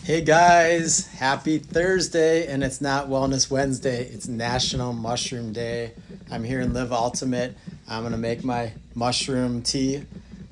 Hey guys, happy Thursday, and it's not Wellness Wednesday, it's National Mushroom Day. I'm here in Live Ultimate. I'm gonna make my mushroom tea,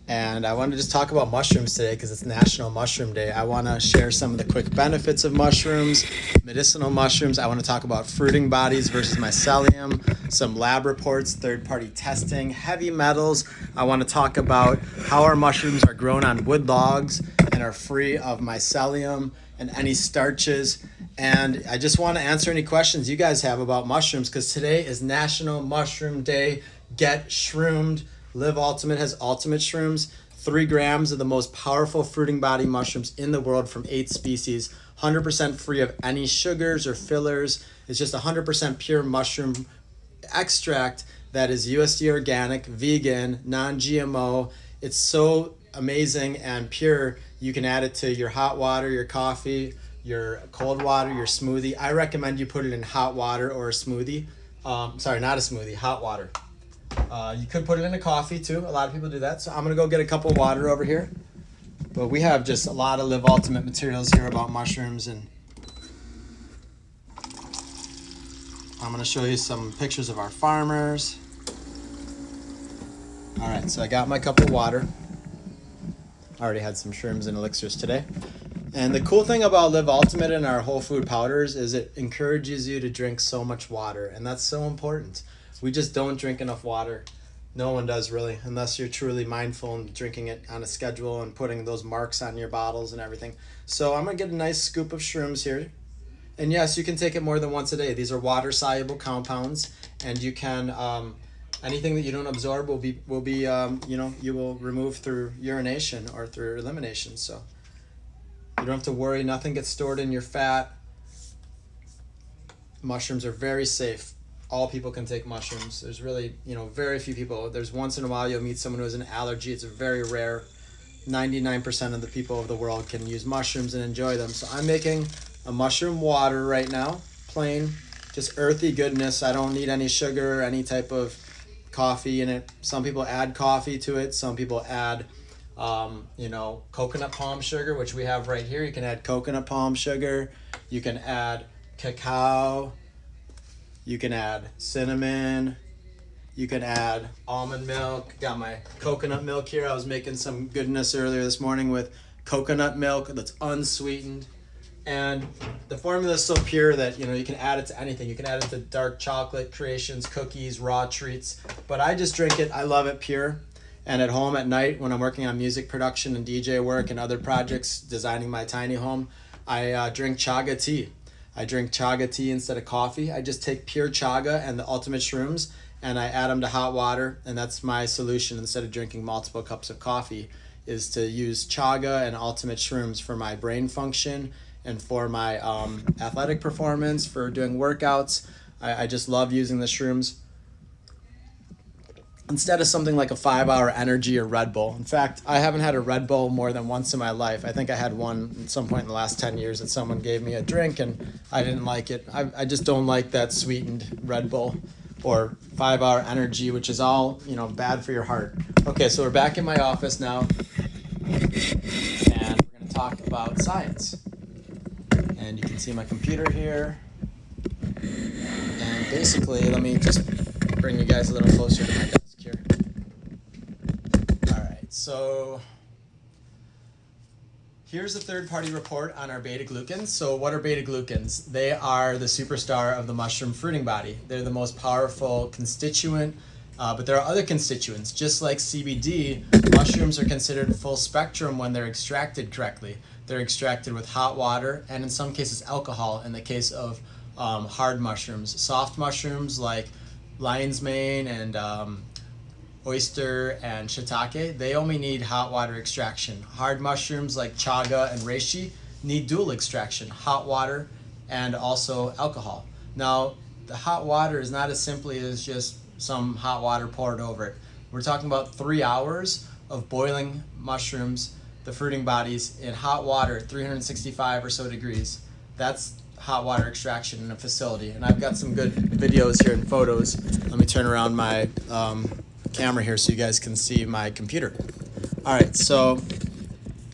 and I want to just talk about mushrooms today because it's National Mushroom Day. I want to share some of the quick benefits of mushrooms, medicinal mushrooms. I want to talk about fruiting bodies versus mycelium, some lab reports, third-party testing, heavy metals. I want to talk about how our mushrooms are grown on wood logs and are free of mycelium and any starches. And I just want to answer any questions you guys have about mushrooms because today is National Mushroom Day. Get shroomed. Live Ultimate has ultimate shrooms, 3 grams of the most powerful fruiting body mushrooms in the world from 8 species, 100% free of any sugars or fillers. It's just 100% pure mushroom extract that is USDA organic, vegan, non-GMO. It's so amazing and pure. You can add it to your hot water, your coffee, your cold water, your smoothie. I recommend you put it in hot water or a smoothie. Sorry, not a smoothie, hot water. You could put it in a coffee too. A lot of people do that. So I'm going to go get a cup of water over here. But we have just a lot of Live Ultimate materials here about mushrooms. And I'm going to show you some pictures of our farmers. All right, so I got my cup of water. I already had some shrooms and elixirs today. And the cool thing about Live Ultimate and our whole food powders is it encourages you to drink so much water. And that's so important. We just don't drink enough water. No one does really, unless you're truly mindful and drinking it on a schedule and putting those marks on your bottles and everything. So I'm gonna get a nice scoop of shrooms here. And yes, you can take it more than once a day. These are water-soluble compounds, and you can, anything that you don't absorb will be you will remove through urination or through elimination. So you don't have to worry, nothing gets stored in your fat. Mushrooms are very safe. All people can take mushrooms. There's really, very few people. There's once in a while you'll meet someone who has an allergy. It's very rare. 99% of the people of the world can use mushrooms and enjoy them. So I'm making a mushroom water right now, plain, just earthy goodness. I don't need any sugar or any type of coffee in it. Some people add coffee to it. Some people add, coconut palm sugar, which we have right here. You can add coconut palm sugar. You can add cacao. You can add cinnamon. You can add almond milk. Got my coconut milk here. I was making some goodness earlier this morning with coconut milk that's unsweetened. And the formula is so pure that, you can add it to anything. You can add it to dark chocolate creations, cookies, raw treats. But I just drink it. I love it pure. And at home at night when I'm working on music production and DJ work and other projects, designing my tiny home, I drink chaga tea. I drink chaga tea instead of coffee. I just take pure chaga and the ultimate shrooms and I add them to hot water, and that's my solution instead of drinking multiple cups of coffee, is to use chaga and ultimate shrooms for my brain function and for my athletic performance, for doing workouts. I just love using the shrooms instead of something like a 5-hour energy or Red Bull. In fact, I haven't had a Red Bull more than once in my life. I think I had one at some point in the last 10 years that someone gave me a drink and I didn't like it. I just don't like that sweetened Red Bull or 5-hour energy, which is all, bad for your heart. Okay, so we're back in my office now and we're gonna talk about science. And you can see my computer here. And basically, let me just bring you guys a little closer to my desk here. All right, so here's a third-party report on our beta-glucans. So what are beta-glucans? They are the superstar of the mushroom fruiting body. They're the most powerful constituent, but there are other constituents. Just like CBD, mushrooms are considered full spectrum when they're extracted correctly. They're extracted with hot water and in some cases alcohol in the case of hard mushrooms. Soft mushrooms like lion's mane and oyster and shiitake, they only need hot water extraction. Hard mushrooms like chaga and reishi need dual extraction, hot water and also alcohol. Now, the hot water is not as simply as just some hot water poured over it. We're talking about 3 hours of boiling mushrooms, the fruiting bodies, in hot water at 365 or so degrees. That's hot water extraction in a facility. And I've got some good videos here and photos. Let me turn around my camera here so you guys can see my computer. All right, so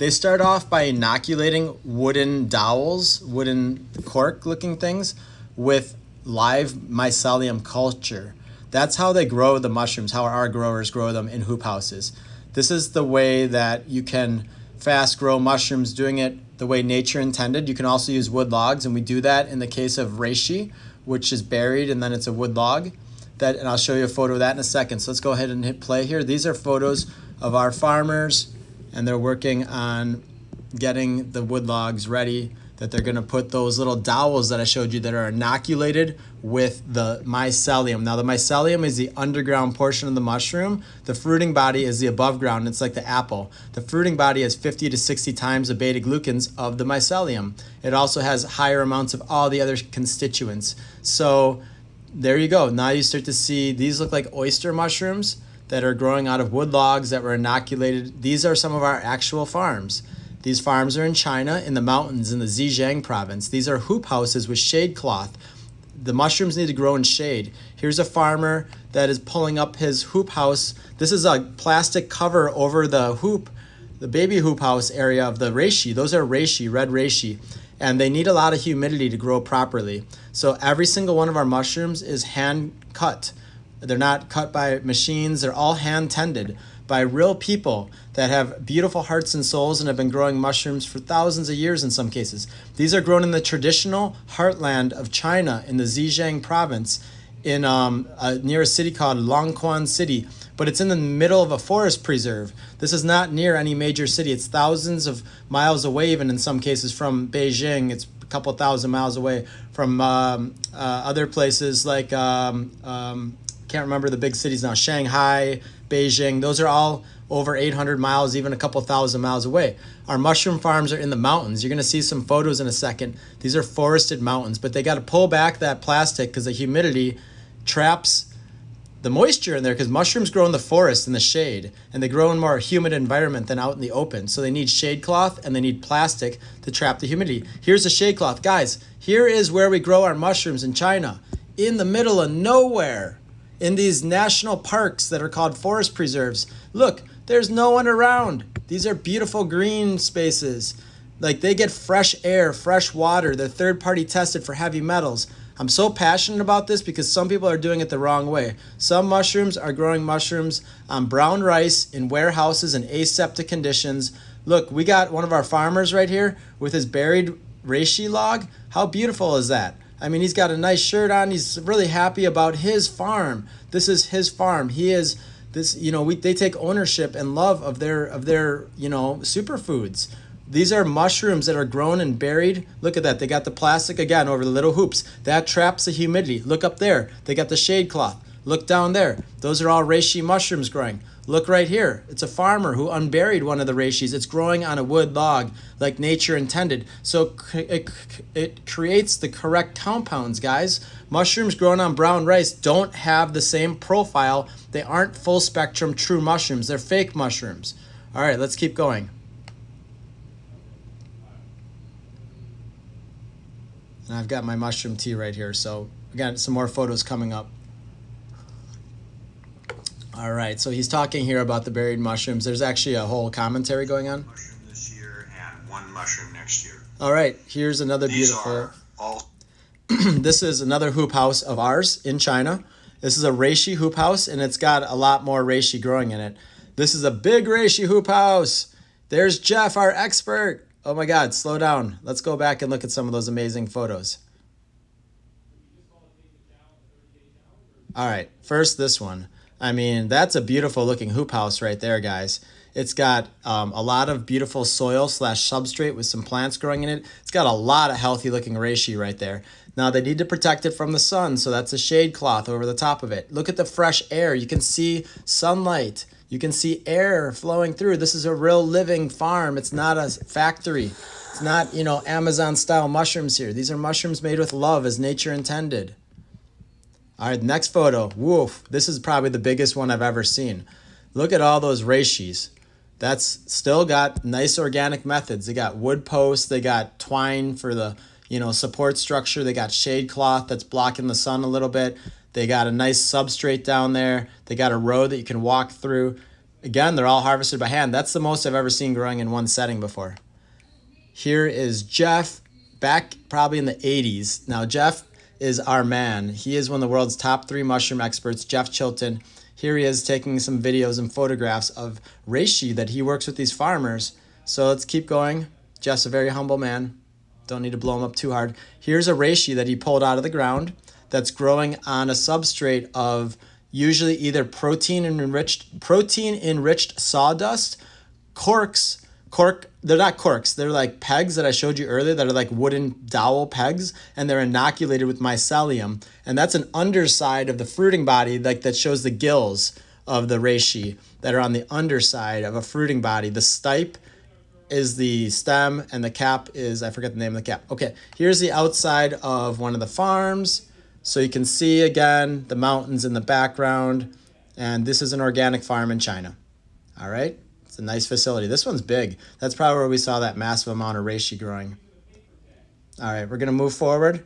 They start off by inoculating wooden dowels, wooden cork looking things, with live mycelium culture. That's how they grow the mushrooms, how our growers grow them in hoop houses. This is the way that you can fast grow mushrooms, doing it the way nature intended. You can also use wood logs, and we do that in the case of reishi, which is buried and then it's a wood log. And I'll show you a photo of that in a second. So let's go ahead and hit play here. These are photos of our farmers, and they're working on getting the wood logs ready, that they're going to put those little dowels that I showed you that are inoculated with the mycelium. Now, the mycelium is the underground portion of the mushroom. The fruiting body is the above ground. It's like the apple. The fruiting body has 50 to 60 times the beta glucans of the mycelium. It also has higher amounts of all the other constituents. So there you go. Now you start to see, these look like oyster mushrooms that are growing out of wood logs that were inoculated. These are some of our actual farms. These farms are in China, in the mountains, in the Zhejiang province. These are hoop houses with shade cloth. The mushrooms need to grow in shade. Here's a farmer that is pulling up his hoop house. This is a plastic cover over the hoop, the baby hoop house area of the reishi. Those are reishi, red reishi, and they need a lot of humidity to grow properly. So every single one of our mushrooms is hand cut. They're not cut by machines. They're all hand tended by real people that have beautiful hearts and souls and have been growing mushrooms for thousands of years in some cases. These are grown in the traditional heartland of China in the Zhejiang province in near a city called Longquan City, but it's in the middle of a forest preserve. This is not near any major city. It's thousands of miles away, even in some cases from Beijing. It's a couple thousand miles away from other places like, can't remember the big cities now, Shanghai, Beijing. Those are all over 800 miles, even a couple thousand miles away. Our mushroom farms are in the mountains. You're going to see some photos in a second. These are forested mountains, but they got to pull back that plastic because the humidity traps the moisture in there, because mushrooms grow in the forest in the shade, and they grow in more humid environment than out in the open. So they need shade cloth and they need plastic to trap the humidity. Here's the shade cloth. Guys, here is where we grow our mushrooms in China, in the middle of nowhere, in these national parks that are called forest preserves. Look, there's no one around. These are beautiful green spaces. Like, they get fresh air, fresh water. They're third-party tested for heavy metals. I'm so passionate about this because some people are doing it the wrong way. Some mushrooms are growing mushrooms on brown rice in warehouses in aseptic conditions. Look, we got one of our farmers right here with his buried reishi log. How beautiful is that? I mean, he's got a nice shirt on. He's really happy about his farm. This is his farm. He is this, they take ownership and love of their superfoods. These are mushrooms that are grown and buried. Look at that. They got the plastic again over the little hoops. That traps the humidity. Look up there. They got the shade cloth. Look down there. Those are all reishi mushrooms growing. Look right here. It's a farmer who unburied one of the reishis. It's growing on a wood log like nature intended. So it creates the correct compounds, guys. Mushrooms grown on brown rice don't have the same profile. They aren't full spectrum true mushrooms. They're fake mushrooms. All right, let's keep going. And I've got my mushroom tea right here. So we got some more photos coming up. All right, so he's talking here about the buried mushrooms. There's actually a whole commentary going on. Mushroom this year and one mushroom next year. All right, here's another beautiful. This is another hoop house of ours in China. This is a reishi hoop house, and it's got a lot more reishi growing in it. This is a big reishi hoop house. There's Jeff, our expert. Oh my God, slow down. Let's go back and look at some of those amazing photos. All right, first this one. I mean, that's a beautiful looking hoop house right there, guys. It's got a lot of beautiful soil / substrate with some plants growing in it. It's got a lot of healthy looking reishi right there. Now they need to protect it from the sun, so that's a shade cloth over the top of it. Look at the fresh air. You can see sunlight. You can see air flowing through. This is a real living farm. It's not a factory. It's not, Amazon style mushrooms here. These are mushrooms made with love as nature intended. All right, next photo. Woof. This is probably the biggest one I've ever seen. Look at all those reishis. That's still got nice organic methods. They got wood posts. They got twine for the, support structure. They got shade cloth that's blocking the sun a little bit. They got a nice substrate down there. They got a road that you can walk through. Again, they're all harvested by hand. That's the most I've ever seen growing in one setting before. Here is Jeff, back probably in the 80s. Now, Jeff is our man. He is one of the world's top 3 mushroom experts, Jeff Chilton. Here he is taking some videos and photographs of reishi that he works with these farmers. So let's keep going. Jeff's a very humble man. Don't need to blow him up too hard. Here's a reishi that he pulled out of the ground that's growing on a substrate of usually either protein-enriched sawdust, they're not corks, they're like pegs that I showed you earlier that are like wooden dowel pegs, and they're inoculated with mycelium. And that's an underside of the fruiting body, like that shows the gills of the reishi that are on the underside of a fruiting body. The stipe is the stem, and the cap is, I forget the name of the cap. Okay, here's the outside of one of the farms. So you can see, again, the mountains in the background. And this is an organic farm in China. All right, it's a nice facility. This one's big. That's probably where we saw that massive amount of reishi growing. All right, we're going to move forward.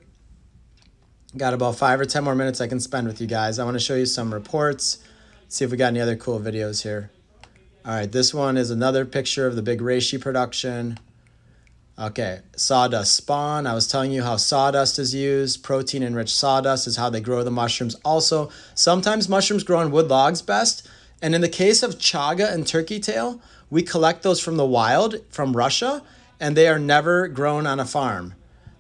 Got about 5 or 10 more minutes I can spend with you guys. I want to show you some reports. See if we got any other cool videos here. All right, this one is another picture of the big reishi production. Okay, Sawdust Spawn. I was telling you how sawdust is used. Protein-enriched sawdust is how they grow the mushrooms. Also, sometimes mushrooms grow on wood logs best. And in the case of chaga and turkey tail, we collect those from the wild, from Russia, and they are never grown on a farm.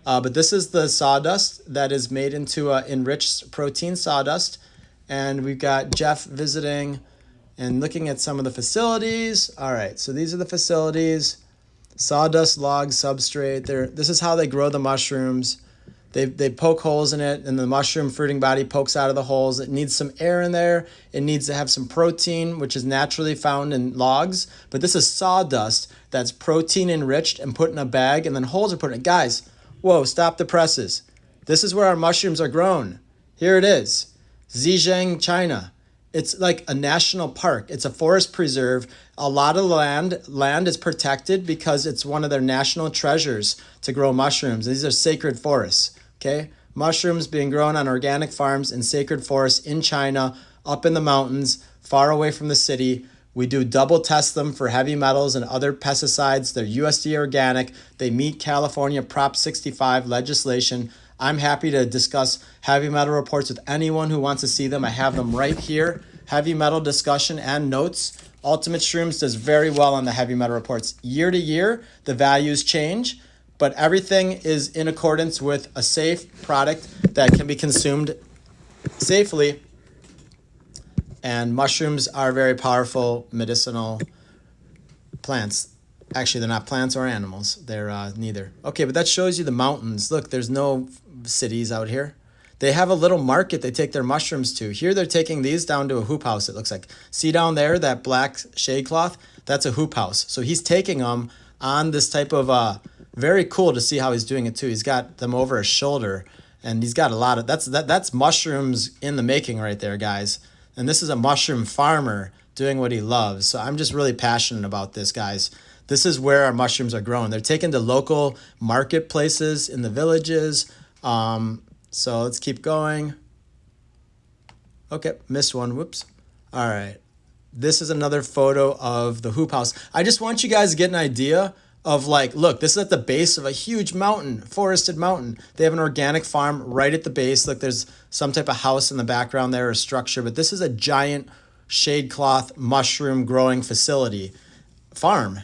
But this is the sawdust that is made into enriched protein sawdust. And we've got Jeff visiting and looking at some of the facilities. All right, so these are the facilities. Sawdust log substrate. This is how they grow the mushrooms. They poke holes in it, and the mushroom fruiting body pokes out of the holes. It needs some air in there. It needs to have some protein, which is naturally found in logs. But this is sawdust that's protein enriched and put in a bag, and then holes are put in it. Guys, whoa, stop the presses. This is where our mushrooms are grown. Here it is, Zhejiang, China. It's like a national park. It's a forest preserve. A lot of land is protected because it's one of their national treasures to grow mushrooms. These are sacred forests, okay? Mushrooms being grown on organic farms in sacred forests in China, up in the mountains, far away from the city. We do double test them for heavy metals and other pesticides. They're USDA organic. They meet California Prop 65 legislation. I'm happy to discuss heavy metal reports with anyone who wants to see them. I have them right here. Heavy metal discussion and notes. Ultimate Shrooms does very well on the heavy metal reports. Year to year, the values change, but everything is in accordance with a safe product that can be consumed safely. And mushrooms are very powerful medicinal plants. Actually, they're not plants or animals. They're neither. Okay, but that shows you the mountains. Look, there's no cities out here. They have a little market they take their mushrooms to. Here they're taking these down to a hoop house, it looks like. See down there, that black shade cloth? That's a hoop house. So he's taking them on this type of, very cool to see how he's doing it too. He's got them over his shoulder, and he's got a lot of, that's mushrooms in the making right there, guys. And this is a mushroom farmer doing what he loves. So I'm just really passionate about this, guys. This is where our mushrooms are grown. They're taken to local marketplaces in the villages. So let's keep going. Okay, missed one. Whoops. All right. This is another photo of the hoop house. I just want you guys to get an idea of, like, look, this is at the base of a huge mountain, forested mountain. They have an organic farm right at the base. Look, there's some type of house in the background there or structure, but this is a giant shade cloth mushroom growing facility farm.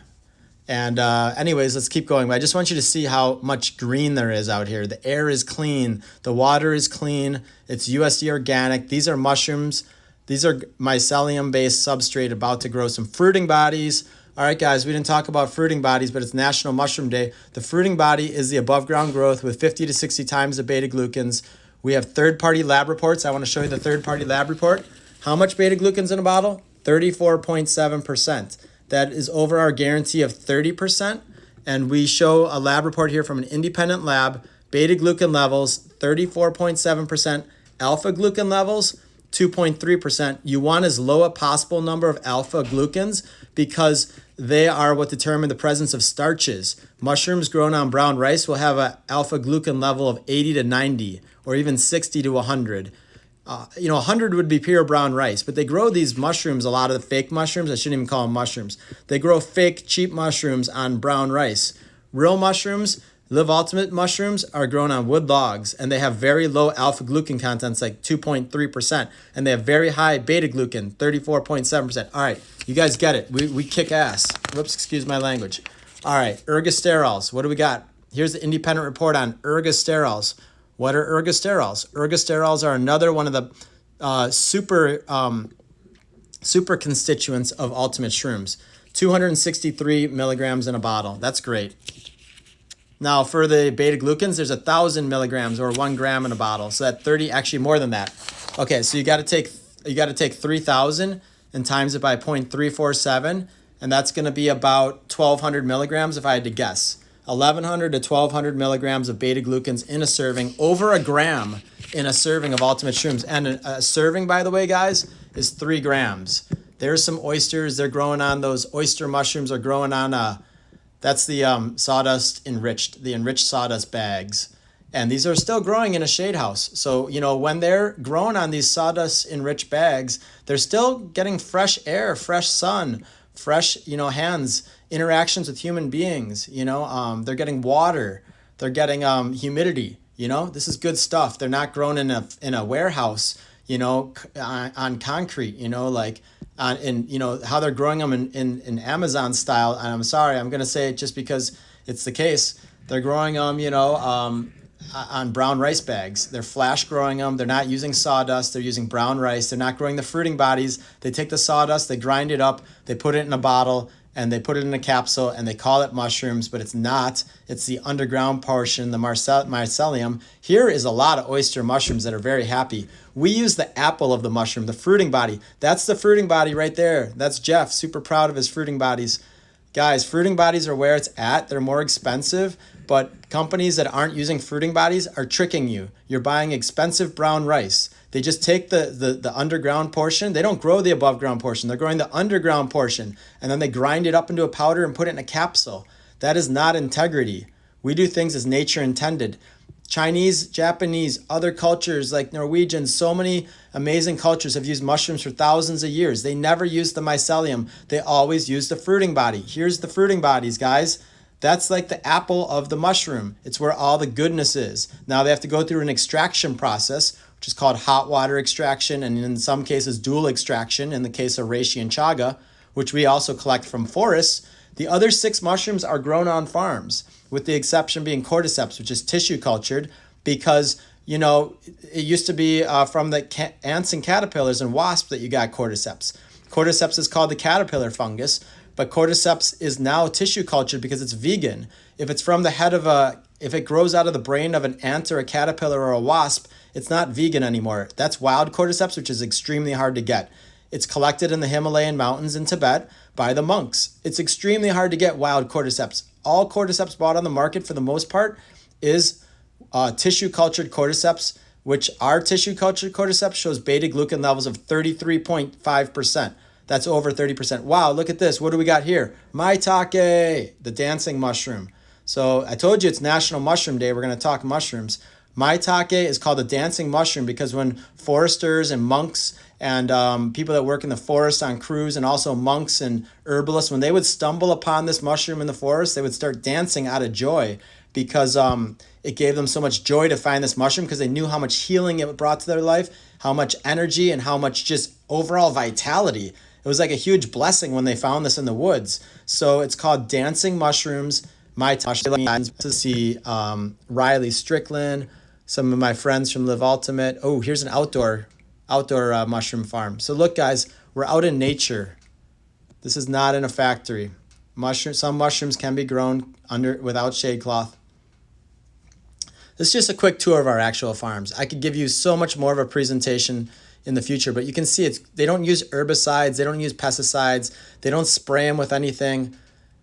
And anyways, let's keep going. But I just want you to see how much green there is out here. The air is clean. The water is clean. It's USDA organic. These are mushrooms. These are mycelium-based substrate about to grow some fruiting bodies. All right, guys, we didn't talk about fruiting bodies, but it's National Mushroom Day. The fruiting body is the above-ground growth with 50 to 60 times the beta-glucans. We have third-party lab reports. I want to show you the third-party lab report. How much beta-glucans in a bottle? 34.7%. That is over our guarantee of 30%. And we show a lab report here from an independent lab. Beta-glucan levels, 34.7%. Alpha-glucan levels, 2.3%. You want as low a possible number of alpha-glucans because they are what determine the presence of starches. Mushrooms grown on brown rice will have an alpha-glucan level of 80 to 90 or even 60 to 100. 100 would be pure brown rice, but they grow these mushrooms, a lot of the fake mushrooms. I shouldn't even call them mushrooms. They grow fake, cheap mushrooms on brown rice. Real mushrooms, Live Ultimate mushrooms, are grown on wood logs, and they have very low alpha glucan contents, like 2.3%, and they have very high beta glucan, 34.7%. All right, you guys get it. We kick ass. Whoops, excuse my language. All right, ergosterols. What do we got? Here's the independent report on ergosterols. What are ergosterols? Ergosterols are another one of the super constituents of Ultimate Shrooms. 263 milligrams in a bottle. That's great. Now for the beta glucans, there's 1,000 milligrams or 1 gram in a bottle. So that 30, actually more than that. Okay, so you got to take 3,000 and times it by 0.347, and that's going to be about 1,200 milligrams if I had to guess. 1,100 to 1,200 milligrams of beta glucans in a serving, over a gram in a serving of Ultimate Shrooms. And a serving, by the way, guys, is 3 grams. There's some oysters. They're growing on those oyster mushrooms are growing on that's the sawdust enriched, the enriched sawdust bags. And these are still growing in a shade house. So, when they're growing on these sawdust enriched bags, they're still getting fresh air, fresh sun, fresh, hands, interactions with human beings. They're getting water. They're getting humidity. This is good stuff. They're not grown in a warehouse, on concrete, how they're growing them in Amazon style. And I'm sorry, I'm going to say it just because it's the case. They're growing them, on brown rice bags. They're flash growing them. They're not using sawdust. They're using brown rice. They're not growing the fruiting bodies. They take the sawdust, they grind it up, they put it in a bottle, and they put it in a capsule, and they call it mushrooms, but it's not. It's the underground portion, the mycelium. Here is a lot of oyster mushrooms that are very happy. We use the apple of the mushroom, the fruiting body. That's the fruiting body right there. That's Jeff, super proud of his fruiting bodies. Guys, fruiting bodies are where it's at. They're more expensive, but companies that aren't using fruiting bodies are tricking you. You're buying expensive brown rice. They just take the underground portion. They don't grow the above ground portion. They're growing the underground portion, and then they grind it up into a powder and put it in a capsule. That is not integrity. We do things as nature intended. Chinese, Japanese, other cultures like Norwegians, so many amazing cultures have used mushrooms for thousands of years. They never used the mycelium. They always used the fruiting body. Here's the fruiting bodies, guys. That's like the apple of the mushroom. It's where all the goodness is. Now they have to go through an extraction process, which is called hot water extraction, and in some cases dual extraction in the case of reishi and chaga, which we also collect from forests. The other 6 mushrooms are grown on farms, with the exception being Cordyceps, which is tissue cultured, because it used to be from the ants and caterpillars and wasps that you got Cordyceps. Cordyceps is called the caterpillar fungus, but Cordyceps is now tissue cultured because it's vegan. If it's from the head of if it grows out of the brain of an ant or a caterpillar or a wasp, it's not vegan anymore. That's wild Cordyceps, which is extremely hard to get. It's collected in the Himalayan mountains in Tibet by the monks. It's extremely hard to get wild Cordyceps. All Cordyceps bought on the market for the most part is tissue cultured Cordyceps, which our tissue cultured Cordyceps shows beta glucan levels of 33.5%. That's over 30%. Wow, look at this. What do we got here? Maitake, the dancing mushroom. So I told you it's National Mushroom Day. We're going to talk mushrooms. Maitake is called a dancing mushroom because when foresters and monks and people that work in the forest on crews, and also monks and herbalists, when they would stumble upon this mushroom in the forest, they would start dancing out of joy because it gave them so much joy to find this mushroom, because they knew how much healing it brought to their life, how much energy, and how much just overall vitality. It was like a huge blessing when they found this in the woods. So it's called dancing mushrooms. Maitake, to see Riley Strickland, some of my friends from Live Ultimate. Oh, here's an outdoor mushroom farm. So look, guys, we're out in nature. This is not in a factory. Some mushrooms can be grown without shade cloth. This is just a quick tour of our actual farms. I could give you so much more of a presentation in the future, but you can see they don't use herbicides, they don't use pesticides, they don't spray them with anything.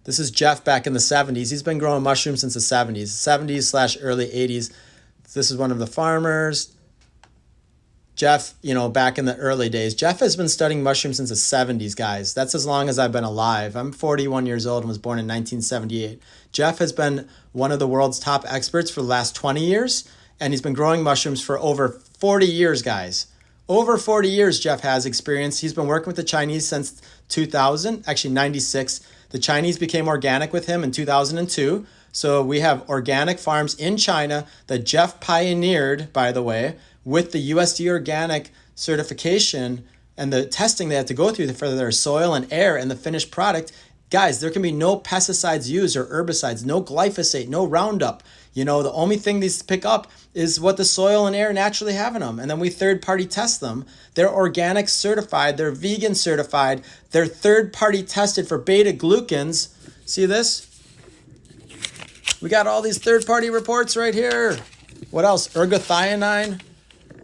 This is Jeff back in the 70s. He's been growing mushrooms since the 70s/early 80s. This is one of the farmers. Jeff, back in the early days. Jeff has been studying mushrooms since the 70s, guys. That's as long as I've been alive. I'm 41 years old and was born in 1978. Jeff has been one of the world's top experts for the last 20 years, and he's been growing mushrooms for over 40 years, guys. Over 40 years, Jeff has experience. He's been working with the Chinese since 2000, actually 96. The Chinese became organic with him in 2002. So we have organic farms in China that Jeff pioneered, by the way, with the USDA organic certification and the testing they had to go through for their soil and air and the finished product. Guys, there can be no pesticides used or herbicides, no glyphosate, no Roundup. The only thing these pick up is what the soil and air naturally have in them. And then we third-party test them. They're organic certified. They're vegan certified. They're third-party tested for beta-glucans. See this? We got all these third-party reports right here. What else? Ergothionine.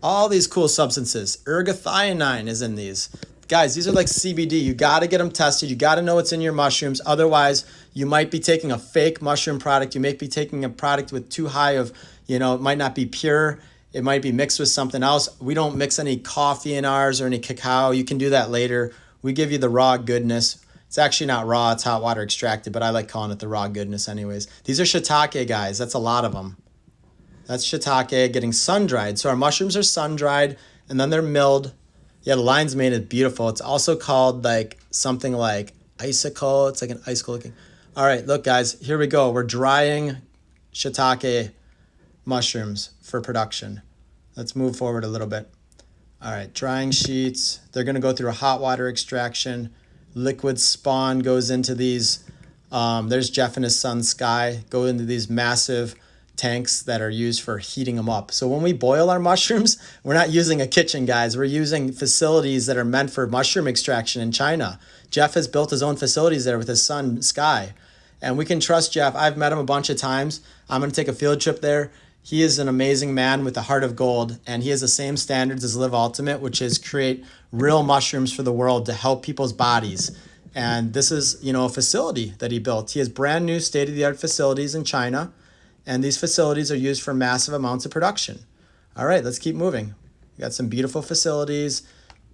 All these cool substances. Ergothionine is in these. Guys, these are like CBD. You got to get them tested. You got to know what's in your mushrooms. Otherwise, you might be taking a fake mushroom product. You may be taking a product with too high of, it might not be pure. It might be mixed with something else. We don't mix any coffee in ours or any cacao. You can do that later. We give you the raw goodness. It's actually not raw. It's hot water extracted, but I like calling it the raw goodness anyways. These are shiitake, guys. That's a lot of them. That's shiitake getting sun-dried. So our mushrooms are sun-dried, and then they're milled. Yeah, the line's made it beautiful. It's also called like something like icicle. It's like an icicle looking. All right, look, guys, here we go. We're drying shiitake mushrooms for production. Let's move forward a little bit. All right, drying sheets. They're going to go through a hot water extraction. Liquid spawn goes into these. There's Jeff and his son, Sky, go into these massive tanks that are used for heating them up. So when we boil our mushrooms, we're not using a kitchen, guys. We're using facilities that are meant for mushroom extraction in China. Jeff has built his own facilities there with his son, Sky. And we can trust Jeff. I've met him a bunch of times. I'm going to take a field trip there. He is an amazing man with a heart of gold, and he has the same standards as Live Ultimate, which is create real mushrooms for the world to help people's bodies. And this is, a facility that he built. He has brand new state-of-the-art facilities in China. And these facilities are used for massive amounts of production. All right, let's keep moving. We got some beautiful facilities.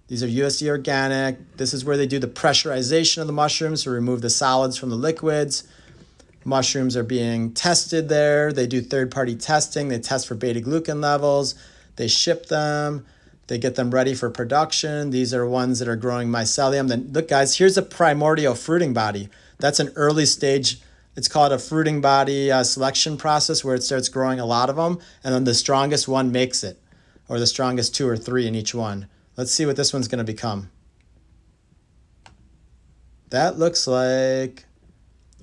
These are USDA organic. This is where they do the pressurization of the mushrooms to remove the solids from the liquids. Mushrooms are being tested there. They do third-party testing. They test for beta-glucan levels. They ship them. They get them ready for production. These are ones that are growing mycelium. Then look, guys, here's a primordial fruiting body. That's an early stage. It's called a fruiting body selection process where it starts growing a lot of them, and then the strongest one makes it, or the strongest 2 or 3 in each one. Let's see what this one's going to become. That looks like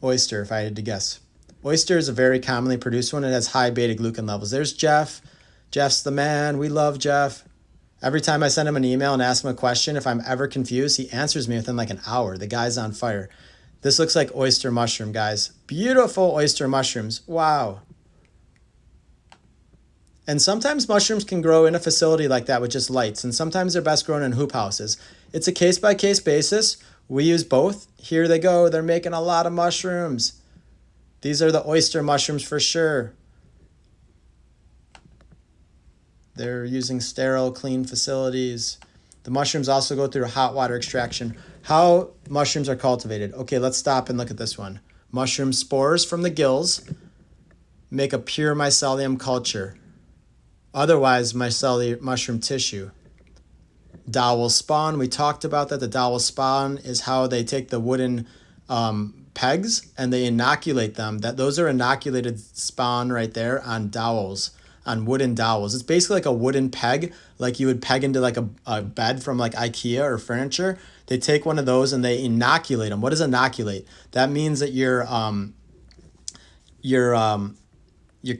oyster, if I had to guess. Oyster is a very commonly produced one. It has high beta-glucan levels. There's Jeff. Jeff's the man. We love Jeff. Every time I send him an email and ask him a question, if I'm ever confused, he answers me within like an hour. The guy's on fire. This looks like oyster mushroom, guys. Beautiful oyster mushrooms. Wow. And sometimes mushrooms can grow in a facility like that with just lights, and sometimes they're best grown in hoop houses. It's a case-by-case basis. We use both. Here they go. They're making a lot of mushrooms. These are the oyster mushrooms for sure. They're using sterile, clean facilities. The mushrooms also go through hot water extraction. How mushrooms are cultivated. Okay, let's stop and look at this one. Mushroom spores from the gills make a pure mycelium culture. Otherwise, mushroom tissue. Dowel spawn, we talked about that. The dowel spawn is how they take the wooden pegs and they inoculate them. Those are inoculated spawn right there on dowels. On wooden dowels. It's basically like a wooden peg, like you would peg into like a bed from like IKEA or furniture. They take one of those and they inoculate them. What does inoculate? That means that you're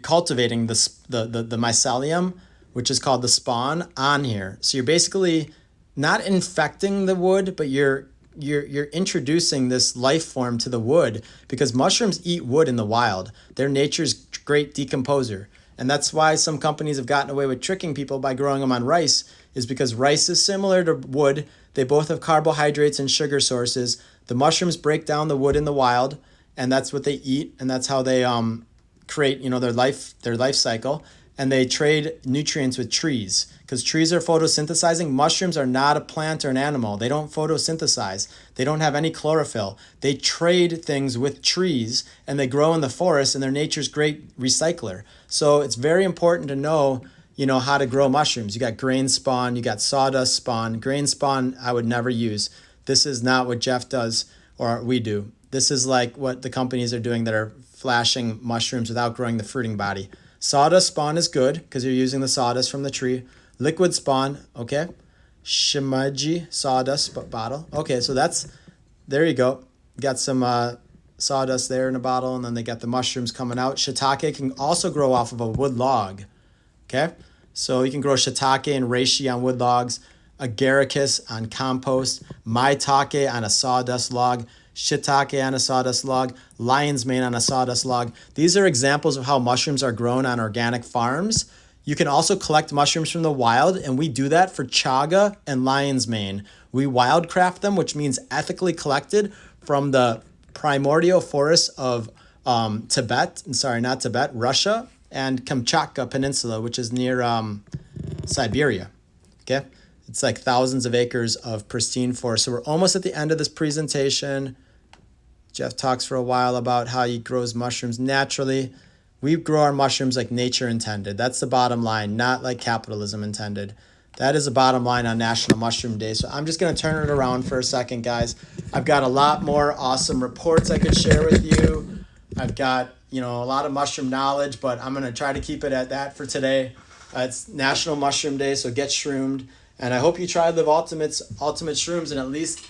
cultivating the mycelium, which is called the spawn, on here. So you're basically not infecting the wood, but you're introducing this life form to the wood, because mushrooms eat wood in the wild. They're nature's great decomposer. And that's why some companies have gotten away with tricking people by growing them on rice, is because rice is similar to wood. They both have carbohydrates and sugar sources. The mushrooms break down the wood in the wild, and that's what they eat, and that's how they create, their life cycle. And they trade nutrients with trees, because trees are photosynthesizing. Mushrooms are not a plant or an animal. They don't photosynthesize. They don't have any chlorophyll. They trade things with trees, and they grow in the forest, and they're nature's great recycler. So it's very important to know, how to grow mushrooms. You got grain spawn, you got sawdust spawn. Grain spawn I would never use. This is not what Jeff does or we do. This is like what the companies are doing that are flashing mushrooms without growing the fruiting body. Sawdust spawn is good because you're using the sawdust from the tree. Liquid spawn, okay. Shimaji sawdust bottle. Okay, so there you go. Got some sawdust there in a bottle, and then they got the mushrooms coming out. Shiitake can also grow off of a wood log. Okay, so you can grow shiitake and reishi on wood logs, agaricus on compost, maitake on a sawdust log, shiitake on a sawdust log, lion's mane on a sawdust log. These are examples of how mushrooms are grown on organic farms. You can also collect mushrooms from the wild, and we do that for chaga and lion's mane. We wildcraft them, which means ethically collected from the primordial forests of Russia, and Kamchatka Peninsula, which is near Siberia. Okay, it's like thousands of acres of pristine forest. So we're almost at the end of this presentation. Jeff talks for a while about how he grows mushrooms naturally. We grow our mushrooms like nature intended. That's the bottom line, not like capitalism intended. That is the bottom line on National Mushroom Day. So I'm just going to turn it around for a second, guys. I've got a lot more awesome reports I could share with you. I've got, a lot of mushroom knowledge, but I'm going to try to keep it at that for today. It's National Mushroom Day, so get shroomed. And I hope you try Live Ultimate Shrooms and at least,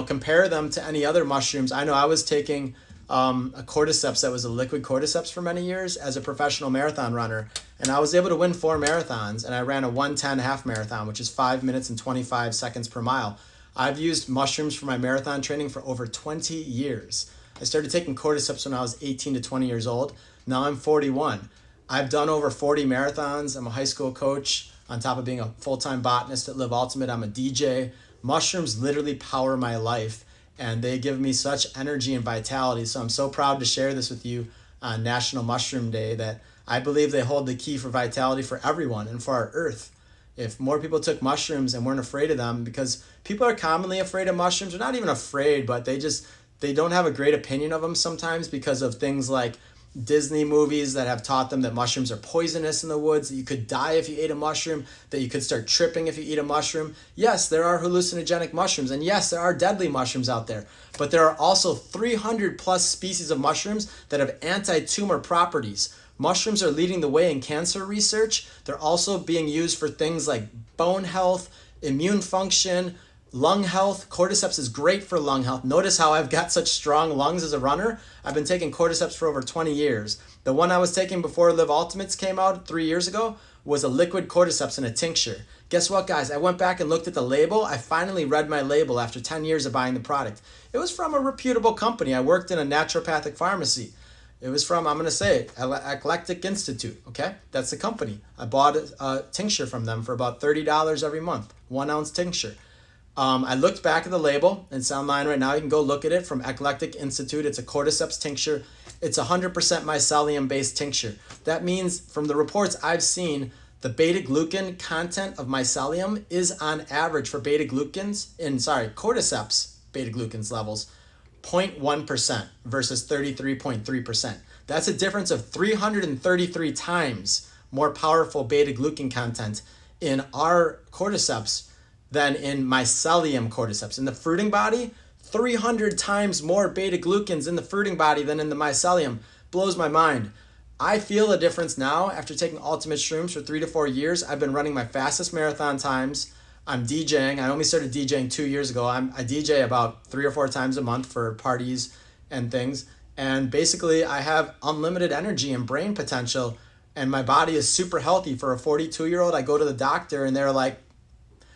compare them to any other mushrooms. I know I was taking a cordyceps that was a liquid cordyceps for many years as a professional marathon runner. And I was able to win 4 marathons, and I ran a 1:10 half marathon, which is 5 minutes and 25 seconds per mile. I've used mushrooms for my marathon training for over 20 years. I started taking cordyceps when I was 18 to 20 years old. Now I'm 41. I've done over 40 marathons. I'm a high school coach. On top of being a full-time botanist at Live Ultimate, I'm a DJ. Mushrooms literally power my life, and they give me such energy and vitality. So I'm so proud to share this with you on National Mushroom Day, that I believe they hold the key for vitality for everyone and for our earth. If more people took mushrooms and weren't afraid of them, because people are commonly afraid of mushrooms. They're not even afraid, but they don't have a great opinion of them sometimes because of things like Disney movies that have taught them that mushrooms are poisonous in the woods, that you could die if you ate a mushroom, that you could start tripping if you eat a mushroom. Yes, there are hallucinogenic mushrooms, and yes, there are deadly mushrooms out there, but there are also 300 plus species of mushrooms that have anti-tumor properties. Mushrooms are leading the way in cancer research. They're also being used for things like bone health, immune function, lung health. Cordyceps is great for lung health. Notice how I've got such strong lungs as a runner. I've been taking cordyceps for over 20 years. The one I was taking before Live Ultimates came out 3 years ago was a liquid cordyceps in a tincture. Guess what, guys? I went back and looked at the label. I finally read my label after 10 years of buying the product. It was from a reputable company. I worked in a naturopathic pharmacy. It was from, I'm going to say it, Eclectic Institute, okay? That's the company. I bought a tincture from them for about $30 every month, 1 ounce tincture. I looked back at the label. It's online right now. You can go look at it from Eclectic Institute. It's a cordyceps tincture. It's 100% mycelium-based tincture. That means from the reports I've seen, the beta-glucan content of mycelium is on average for cordyceps beta-glucans levels, 0.1% versus 33.3%. That's a difference of 333 times more powerful beta-glucan content in our cordyceps than in mycelium cordyceps. In the fruiting body, 300 times more beta-glucans in the fruiting body than in the mycelium. Blows my mind. I feel a difference now after taking Ultimate Shrooms for 3 to 4 years. I've been running my fastest marathon times. I'm DJing. I only started DJing 2 years ago. I DJ about 3 or 4 times a month for parties and things. And basically, I have unlimited energy and brain potential, and my body is super healthy. For a 42-year-old, I go to the doctor, and they're like,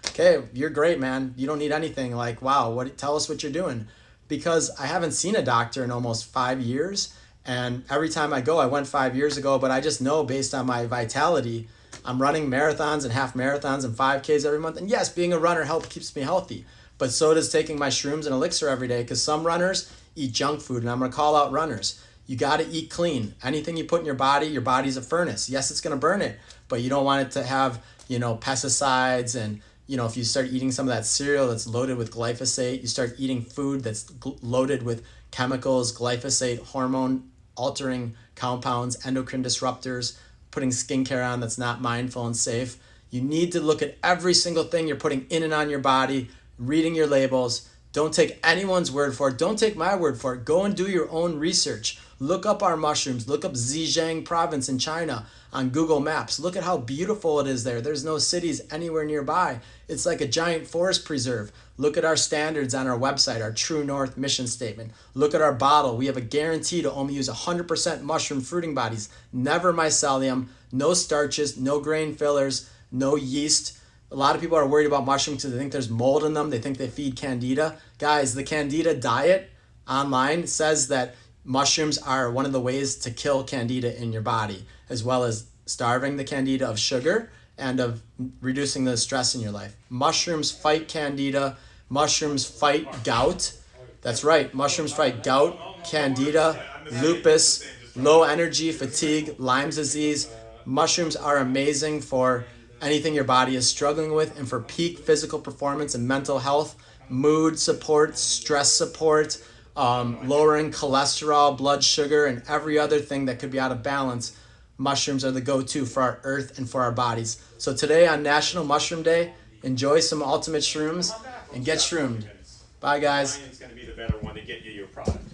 okay, you're great, man. You don't need anything. Like, wow, tell us what you're doing. Because I haven't seen a doctor in almost 5 years. And every time I go, I went 5 years ago, but I just know based on my vitality, I'm running marathons and half marathons and 5Ks every month. And yes, being a runner keeps me healthy. But so does taking my shrooms and elixir every day, because some runners eat junk food. And I'm going to call out runners. You got to eat clean. Anything you put in your body's a furnace. Yes, it's going to burn it, but you don't want it to have, pesticides. And if you start eating some of that cereal that's loaded with glyphosate, you start eating food that's loaded with chemicals, glyphosate, hormone altering compounds, endocrine disruptors, putting skincare on that's not mindful and safe. You need to look at every single thing you're putting in and on your body, reading your labels. Don't take anyone's word for it. Don't take my word for it. Go and do your own research. Look up our mushrooms. Look up Zhejiang province in China on Google Maps. Look at how beautiful it is there. There's no cities anywhere nearby. It's like a giant forest preserve. Look at our standards on our website, our True North mission statement. Look at our bottle. We have a guarantee to only use 100% mushroom fruiting bodies, never mycelium, no starches, no grain fillers, no yeast. A lot of people are worried about mushrooms because they think there's mold in them. They think they feed candida. Guys, the candida diet online says that mushrooms are one of the ways to kill candida in your body, as well as starving the candida of sugar and of reducing the stress in your life. Mushrooms fight candida. Mushrooms fight gout. That's right. Mushrooms fight gout, candida, lupus, low energy, fatigue, Lyme disease. Mushrooms are amazing for anything your body is struggling with and for peak physical performance and mental health, mood support, stress support, lowering cholesterol, blood sugar, and every other thing that could be out of balance. Mushrooms are the go-to for our earth and for our bodies. So today on National Mushroom Day, enjoy some ultimate shrooms and get shroomed. Bye, guys. Ryan's going to be the better one to get you your product.